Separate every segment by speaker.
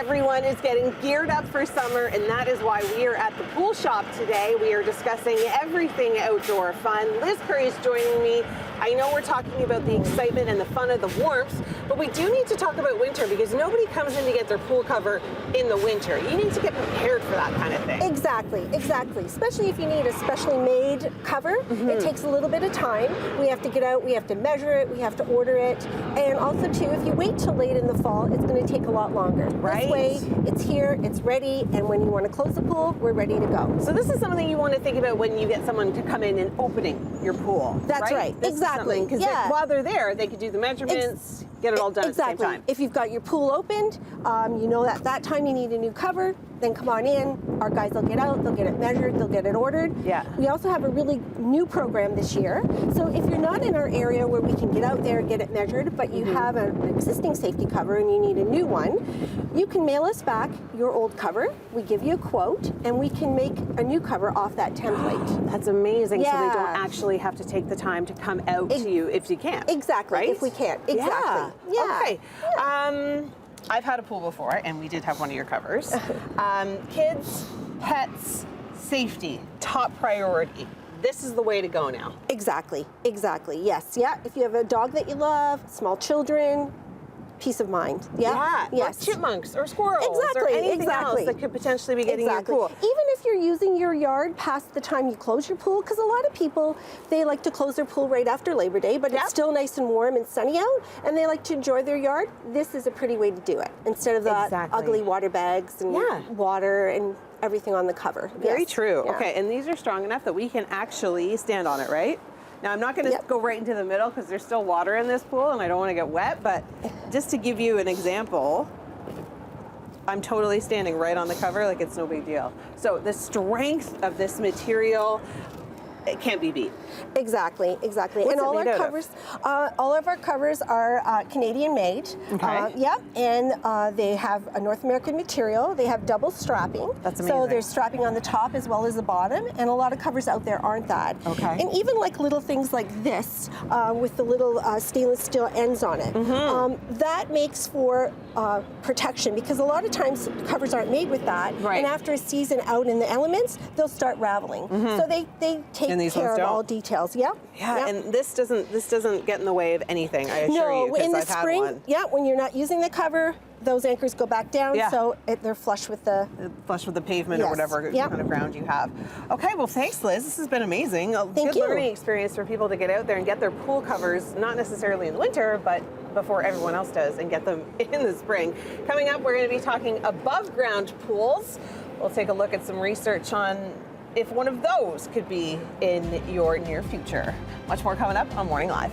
Speaker 1: Everyone is getting geared up for summer, and that is why we are at the Pool Shop today. We are discussing everything outdoor fun. Liz Curry is joining me. I know we're talking about the excitement and the fun of the warmth, but we do need to talk about winter because nobody comes in to get their pool cover in the winter. You need to get prepared for that kind of thing.
Speaker 2: Exactly. Especially if you need a specially made cover. It takes a little bit of time. We have to get out, we have to measure it, we have to order it. And also too, if you wait till late in the fall, it's going to take a lot longer.
Speaker 1: Right.
Speaker 2: This way, it's here, it's ready, and when you want to close the pool, we're ready to go.
Speaker 1: So this is something you want to think about when you get someone to come in and opening your pool.
Speaker 2: That's right. Exactly.
Speaker 1: Because while they're there, they could do the measurements, get it all done at the same time.
Speaker 2: If you've got your pool opened, you know at that time you need a new cover, then come on in. Our guys will get out, they'll get it measured, they'll get it ordered.
Speaker 1: Yeah.
Speaker 2: We also have a really new program this year. So if you're not in our area where we can get out there and get it measured, but you have an existing safety cover and you need a new one, you can mail us back your old cover. We give you a quote, and we can make a new cover off that template.
Speaker 1: That's amazing.
Speaker 2: Yeah.
Speaker 1: So they don't actually have to take the time to come out to you if you can.
Speaker 2: Exactly.
Speaker 1: Right?
Speaker 2: If we can. Exactly. Yeah.
Speaker 1: Okay. Yeah. I've had a pool before, and we did have one of your covers. Kids, pets, safety, top priority. This is the way to go now.
Speaker 2: Exactly. Yes. Yeah. If you have a dog that you love, small children, peace of mind. Yeah. Yes.
Speaker 1: Or chipmunks or squirrels
Speaker 2: Exactly.
Speaker 1: or anything else that could potentially be getting in your pool.
Speaker 2: Even if you're using your yard past the time you close your pool, because a lot of people, they like to close their pool right after Labor Day, but it's still nice and warm and sunny out, and they like to enjoy their yard. This is a pretty way to do it, instead of the ugly water bags and water and everything on the cover.
Speaker 1: Very true. Yeah. Okay, and these are strong enough that we can actually stand on it, right? Now, I'm not going to go right into the middle because there's still water in this pool and I don't want to get wet, but just to give you an example, I'm totally standing right on the cover like it's no big deal. So the strength of this material, it can't be beat.
Speaker 2: Exactly.
Speaker 1: What's
Speaker 2: and all
Speaker 1: it made
Speaker 2: all of our covers are Canadian made.
Speaker 1: Okay.
Speaker 2: And they have a North American material. They have double strapping.
Speaker 1: That's amazing.
Speaker 2: So there's strapping on the top as well as the bottom, and a lot of covers out there aren't that.
Speaker 1: Okay.
Speaker 2: And even like little things like this with the little stainless steel ends on it, that makes for protection, because a lot of times covers aren't made with that.
Speaker 1: Right.
Speaker 2: And after a season out in the elements, they'll start raveling. So they take care of all details.
Speaker 1: Yeah, and this doesn't get in the way of anything, I assure you,
Speaker 2: in the
Speaker 1: I've
Speaker 2: spring,
Speaker 1: had one.
Speaker 2: when you're not using the cover, those anchors go back down, so they're flush with the
Speaker 1: pavement or whatever kind of ground you have. Okay, well, thanks, Liz. This has been amazing. Good learning experience for people to get out there and get their pool covers, not necessarily in the winter, but before everyone else does, and get them in the spring. Coming up, we're going to be talking above ground pools. We'll take a look at some research on if one of those could be in your near future. Much more coming up on Morning Live.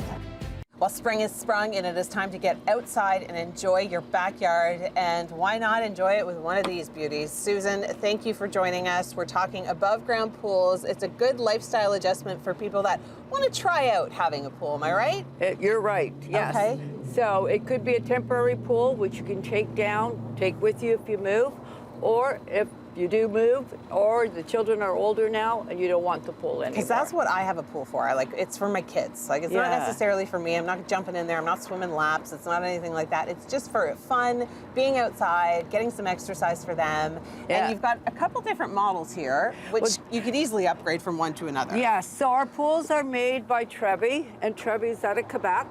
Speaker 1: Well, spring is sprung and it is time to get outside and enjoy your backyard. And why not enjoy it with one of these beauties? Susan, thank you for joining us. We're talking above ground pools. It's a good lifestyle adjustment for people that want to try out having a pool. Am I right?
Speaker 3: You're right, yes.
Speaker 1: Okay.
Speaker 3: So it could be a temporary pool, which you can take down, take with you if you move, or if you do move, or the children are older now and you don't want the pool anymore.
Speaker 1: Because that's what I have a pool for. It's for my kids. It's not necessarily for me. I'm not jumping in there. I'm not swimming laps. It's not anything like that. It's just for fun, being outside, getting some exercise for them. Yeah. And you've got a couple different models here, which you could easily upgrade from one to another.
Speaker 3: Yes, so our pools are made by Trevi, and Trevi's out of Quebec.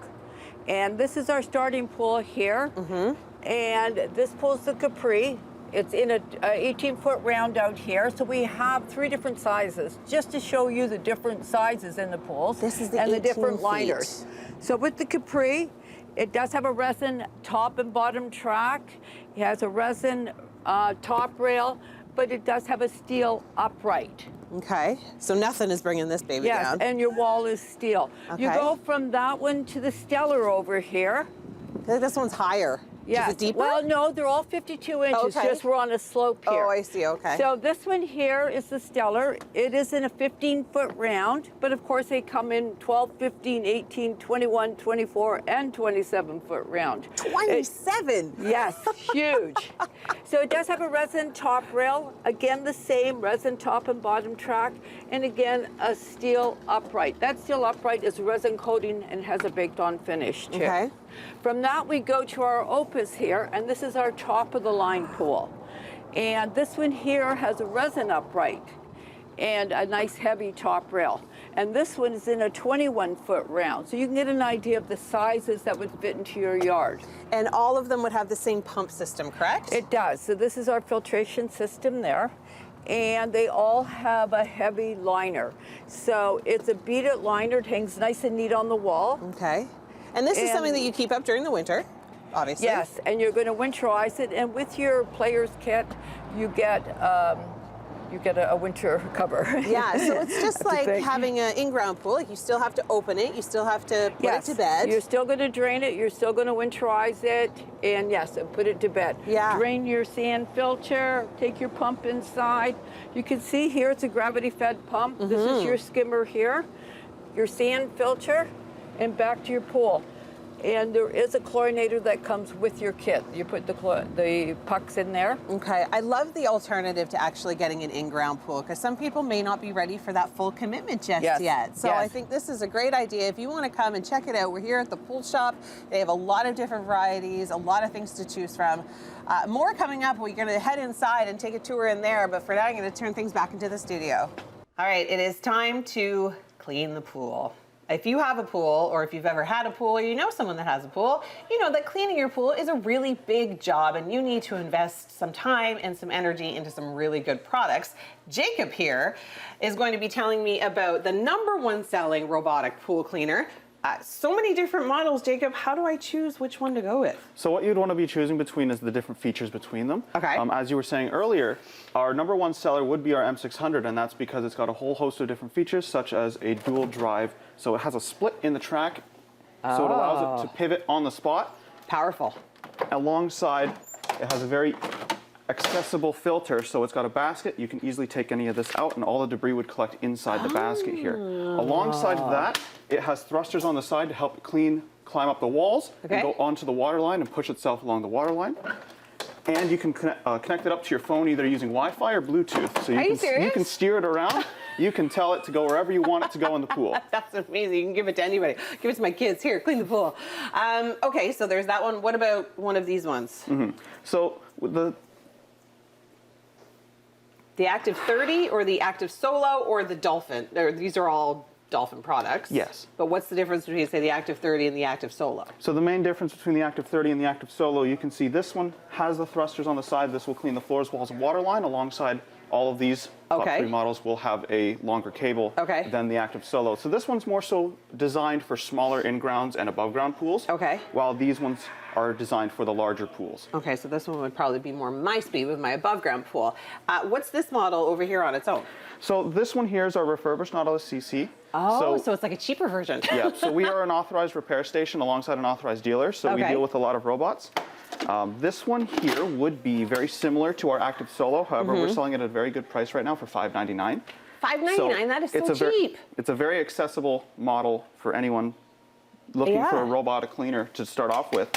Speaker 3: And this is our starting pool here. And this pool's the Capri. It's in a 18-foot round out here, so we have 3 different sizes, just to show you the different sizes in the pools.
Speaker 2: This is the
Speaker 3: and
Speaker 2: 18
Speaker 3: the different
Speaker 2: feet.
Speaker 3: liners. So with the Capri, it does have a resin top and bottom track. It has a resin top rail, but it does have a steel upright.
Speaker 1: Okay, so nothing is bringing this baby down.
Speaker 3: Yes, and your wall is steel.
Speaker 1: Okay.
Speaker 3: You go from that one to the Stellar over here.
Speaker 1: I think this one's higher.
Speaker 3: Yeah.
Speaker 1: Is it deeper?
Speaker 3: Well, no, they're all 52 inches, just we're on a slope here.
Speaker 1: Oh, I see, okay.
Speaker 3: So this one here is the Stellar. It is in a 15-foot round, but of course they come in 12, 15, 18, 21, 24, and 27-foot round.
Speaker 1: 27?
Speaker 3: Yes, huge. So it does have a resin top rail, again the same resin top and bottom track, and again a steel upright. That steel upright is resin coating and has a baked on finish too.
Speaker 1: Okay.
Speaker 3: From that, we go to our Opus here, and this is our top of the line pool. And this one here has a resin upright and a nice heavy top rail. And this one is in a 21-foot round. So you can get an idea of the sizes that would fit into your yard.
Speaker 1: And all of them would have the same pump system, correct?
Speaker 3: It does. So this is our filtration system there. And they all have a heavy liner. So it's a beaded liner. It hangs nice and neat on the wall.
Speaker 1: Okay. And this is something that you keep up during the winter, obviously.
Speaker 3: Yes, and you're going to winterize it. And with your player's kit, you get a winter cover.
Speaker 1: Yeah, so it's just like having an in-ground pool. Like you still have to open it, you still have to put it to bed.
Speaker 3: You're still going to drain it, you're still going to winterize it, and yes, put it to bed.
Speaker 1: Yeah.
Speaker 3: Drain your sand filter, take your pump inside. You can see here it's a gravity-fed pump. This is your skimmer here, your sand filter, and back to your pool. And there is a chlorinator that comes with your kit. You put the pucks in there.
Speaker 1: Okay, I love the alternative to actually getting an in-ground pool because some people may not be ready for that full commitment just yet. So I think this is a great idea. If you want to come and check it out, we're here at the Pool Shop. They have a lot of different varieties, a lot of things to choose from. More coming up. We're going to head inside and take a tour in there, but for now I'm going to turn things back into the studio. All right, it is time to clean the pool. If you have a pool, or if you've ever had a pool, or you know someone that has a pool, you know that cleaning your pool is a really big job and you need to invest some time and some energy into some really good products. Jacob here is going to be telling me about the #1 selling robotic pool cleaner. So many different models, Jacob. How do I choose which one to go with?
Speaker 4: So what you'd want to be choosing between is the different features between them.
Speaker 1: Okay.
Speaker 4: As you were saying earlier, our #1 seller would be our M600, and that's because it's got a whole host of different features, such as a dual drive. So it has a split in the track, so it allows it to pivot on the spot.
Speaker 1: Powerful.
Speaker 4: Alongside, it has a very accessible filter, so it's got a basket. You can easily take any of this out and all the debris would collect inside the basket here. Alongside of that, it has thrusters on the side to help it climb up the walls and go onto the water line and push itself along the water line. And you can connect it up to your phone either using Wi-Fi or Bluetooth. So you can steer it around. You can tell it to go wherever you want it to go in the pool.
Speaker 1: That's amazing. You can give it to anybody. Give it to my kids. Here, clean the pool. Okay, so there's that one. What about one of these ones?
Speaker 4: So
Speaker 1: the Active 30 or the Active Solo or the Dolphin? These are all Dolphin products.
Speaker 4: Yes.
Speaker 1: But what's the difference between, say, the Active 30 and the Active Solo?
Speaker 4: So the main difference between the Active 30 and the Active Solo, you can see this one has the thrusters on the side. This will clean the floors, walls, and water line. Alongside all of these top 3 models will have a longer cable than the Active Solo. So this one's more so designed for smaller in-grounds and above-ground pools. While these ones are designed for the larger pools.
Speaker 1: Okay, so this one would probably be more my speed with my above-ground pool. What's this model over here on its own?
Speaker 4: So this one here is our refurbished Nautilus CC.
Speaker 1: Oh, so it's like a cheaper version.
Speaker 4: Yeah, so we are an authorized repair station alongside an authorized dealer, so we deal with a lot of robots. This one here would be very similar to our Active Solo. However, we're selling it at a very good price right now for $599.
Speaker 1: $599, that is so cheap.
Speaker 4: It's a very accessible model for anyone looking for a robotic cleaner to start off with.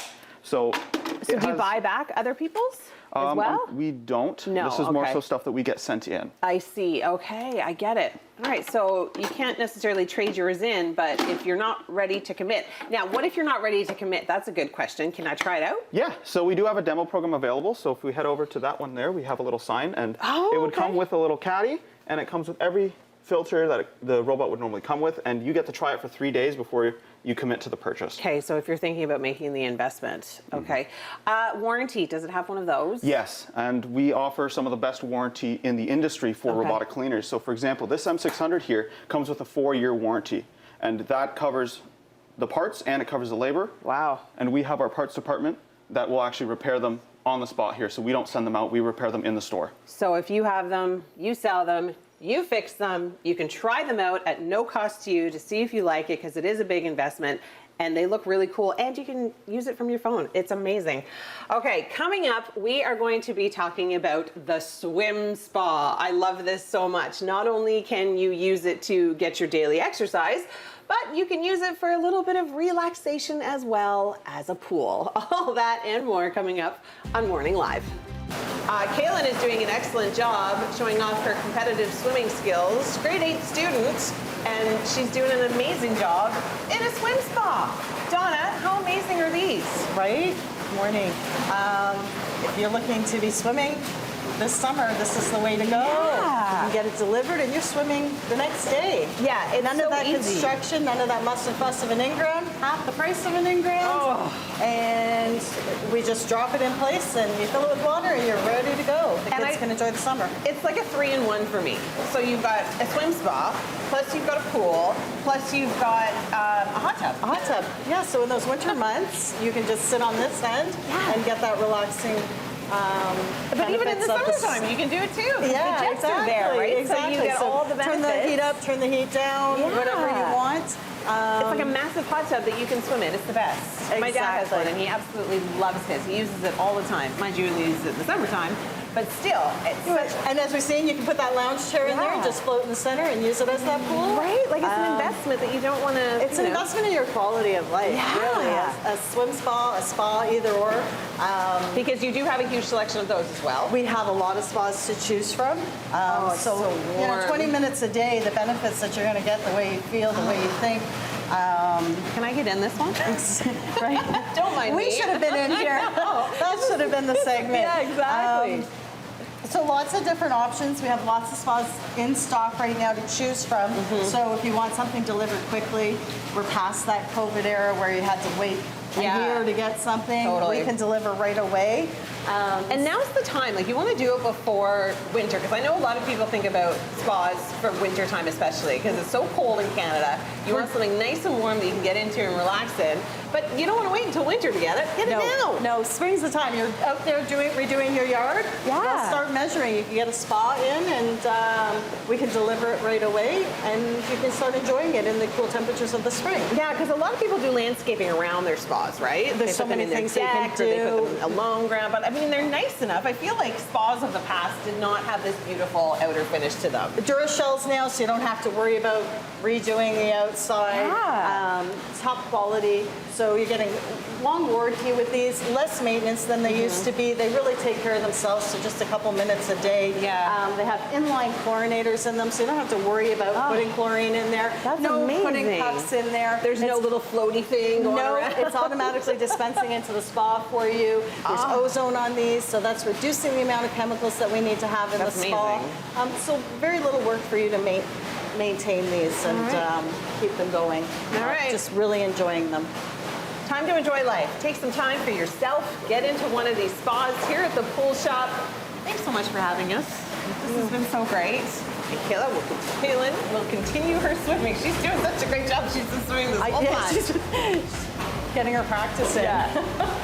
Speaker 4: So
Speaker 1: do you buy back other people's as well?
Speaker 4: We don't.
Speaker 1: No,
Speaker 4: this is more so stuff that we get sent in.
Speaker 1: I see. Okay, I get it. All right, so you can't necessarily trade yours in, but if you're not ready to commit. Now, what if you're not ready to commit? That's a good question. Can I try it out?
Speaker 4: Yeah, so we do have a demo program available. So if we head over to that one there, we have a little sign, and it would come with a little caddy, and it comes with every filter that the robot would normally come with, and you get to try it for 3 days before you commit to the purchase.
Speaker 1: Okay, so if you're thinking about making the investment, warranty, does it have one of those?
Speaker 4: Yes, and we offer some of the best warranty in the industry for robotic cleaners. So for example, this M600 here comes with a 4-year warranty, and that covers the parts and it covers the labor.
Speaker 1: Wow.
Speaker 4: And we have our parts department that will actually repair them on the spot here, so we don't send them out, we repair them in the store.
Speaker 1: So if you have them, you sell them, you fix them, you can try them out at no cost to you to see if you like it, because it is a big investment and they look really cool, and you can use it from your phone. It's amazing. Okay, coming up, we are going to be talking about the swim spa. I love this so much. Not only can you use it to get your daily exercise, but you can use it for a little bit of relaxation as well as a pool. All that and more coming up on Morning Live. Kaylin is doing an excellent job showing off her competitive swimming skills. Grade 8 student, and she's doing an amazing job in a swim spa. Donna, how amazing are these?
Speaker 5: Right? Morning. If you're looking to be swimming this summer, this is the way to go.
Speaker 1: Yeah.
Speaker 5: You can get it delivered and you're swimming the next day.
Speaker 1: Yeah, it's
Speaker 5: None
Speaker 1: so
Speaker 5: of that
Speaker 1: easy.
Speaker 5: construction, none of that muss and fuss of an in-ground, half the price of an in-ground.
Speaker 1: Oh.
Speaker 5: And we just drop it in place and you fill it with water and you're ready to go. The
Speaker 1: And
Speaker 5: kids can enjoy the summer.
Speaker 1: It's like a 3-in-1 for me. So you've got a swim spa, plus you've got a pool, plus you've got a hot tub.
Speaker 5: A hot tub. Yeah, so in those winter months, you can just sit on this end and get that relaxing
Speaker 1: But even in the
Speaker 5: benefits of the
Speaker 1: summertime, you can do it too. 'cause
Speaker 5: Yeah,
Speaker 1: the jets
Speaker 5: exactly.
Speaker 1: are there, right?
Speaker 5: Exactly.
Speaker 1: So you get all the benefits.
Speaker 5: Turn the heat up, turn the heat down,
Speaker 1: Yeah.
Speaker 5: whatever you want.
Speaker 1: It's like a massive hot tub that you can swim in. It's the best. My dad has
Speaker 5: Exactly.
Speaker 1: one, and he absolutely loves his. He uses it all the time. Mind you, he uses it in the summertime, but still, it's such.
Speaker 5: And as we're seeing, you can put that lounge chair in there and
Speaker 1: Yeah.
Speaker 5: just float in the center and use it as that pool.
Speaker 1: Right? Like it's an investment that you don't want to.
Speaker 5: It's an investment in your quality of life,
Speaker 1: Yeah.
Speaker 5: really. A swim spa, a spa, either or.
Speaker 1: Because you do have a huge selection of those as well.
Speaker 5: We have a lot of spas to choose from.
Speaker 1: It's so
Speaker 5: you know,
Speaker 1: warm.
Speaker 5: 20 minutes a day, the benefits that you're going to get, the way you feel, the way you think.
Speaker 1: Can I get in this one?
Speaker 5: Right?
Speaker 1: Don't mind me.
Speaker 5: We should have been in here. That should have been the segment.
Speaker 1: Yeah, exactly.
Speaker 5: So lots of different options. We have lots of spas in stock right now to choose from. So if you want something delivered quickly, we're past that COVID era where you had to wait a
Speaker 1: Yeah.
Speaker 5: year to get something.
Speaker 1: Totally.
Speaker 5: We can deliver right away.
Speaker 1: And now's the time. Like you want to do it before winter, because I know a lot of people think about spas for winter time, especially because it's so cold in Canada. You want something nice and warm that you can get into and relax in. But you don't want to wait until winter to get it. Get it now.
Speaker 5: No, spring's the time. You're out there redoing your yard.
Speaker 1: Yeah.
Speaker 5: Let's start measuring. You can get a spa in and we can deliver it right away and you can start enjoying it in the cool temperatures of the spring.
Speaker 1: Yeah, because a lot of people do landscaping around their spas, right?
Speaker 5: There's
Speaker 1: They
Speaker 5: so
Speaker 1: put them
Speaker 5: many
Speaker 1: in their
Speaker 5: things they can
Speaker 1: deck, or they put
Speaker 5: do.
Speaker 1: them along ground. But I mean, they're nice enough. I feel like spas of the past did not have this beautiful outer finish to them.
Speaker 5: The Durashells now, so you don't have to worry about redoing the outside.
Speaker 1: Yeah.
Speaker 5: Top quality. So you're getting long warranty with these, less maintenance than they used to be. They really take care of themselves, so just a couple minutes a day.
Speaker 1: Yeah.
Speaker 5: They have inline chlorinators in them, so you don't have to worry about putting chlorine in there.
Speaker 1: That's
Speaker 5: no
Speaker 1: amazing.
Speaker 5: putting cups in there.
Speaker 1: There's no
Speaker 5: It's-
Speaker 1: little floaty thing going
Speaker 5: No,
Speaker 1: around.
Speaker 5: it's automatically dispensing into the spa for you. There's ozone on these, so that's reducing the amount of chemicals that we need to have in
Speaker 1: That's
Speaker 5: the spa.
Speaker 1: amazing.
Speaker 5: So very little work for you to maintain these and keep them going.
Speaker 1: All right.
Speaker 5: Just really enjoying them.
Speaker 1: Time to enjoy life. Take some time for yourself. Get into one of these spas here at the Pool Shop. Thanks so much for having us. This has been so great. And Kaylin will continue her swimming. She's doing such a great job. She's been swimming this whole time.
Speaker 5: She's getting her practice in.
Speaker 1: Yeah.